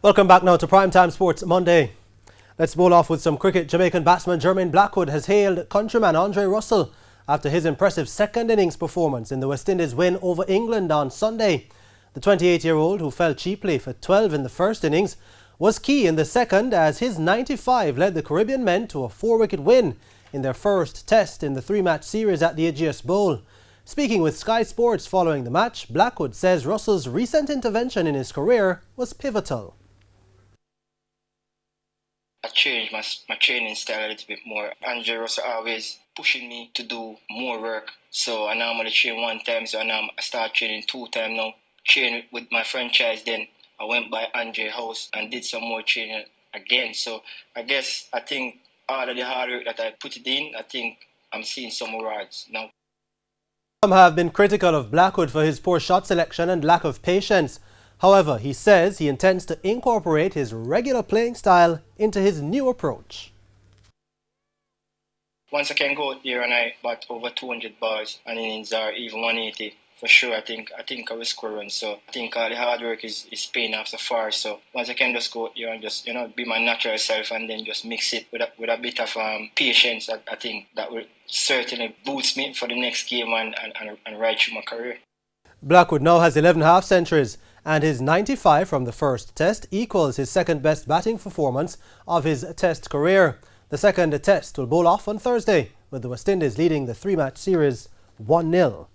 Welcome back now to Primetime Sports Monday. Let's bowl off with some cricket. Jamaican batsman Jermaine Blackwood has hailed countryman Andre Russell after his impressive second innings performance in the West Indies win over England on Sunday. The 28-year-old, who fell cheaply for 12 in the first innings, was key in the second as his 95 led the Caribbean men to a 4-wicket win in their first test in the 3-match series at the Ageas Bowl. Speaking with Sky Sports following the match, Blackwood says Russell's recent intervention in his career was pivotal. I changed my training style a little bit more. Andre Russell always pushing me to do more work. So I normally train one time, so now I start training 2 times now. Train with my franchise, then I went by Andre's house and did some more training again. So I think all of the hard work that I put it in, I think I'm seeing some rewards now. Some have been critical of Blackwood for his poor shot selection and lack of patience. However, he says he intends to incorporate his regular playing style into his new approach. Once I can go out there and I bat over 200 balls and innings or even 180, for sure I think I will score runs. So I think all the hard work is paying off so far. So once I can just go out there and just be my natural self and then just mix it with a bit of patience, I think that will certainly boost me for the next game and right through my career. Blackwood now has 11 half-centuries, and his 95 from the first test equals his second best batting performance of his test career. The second test will bowl off on Thursday, with the West Indies leading the 3-match series 1-0.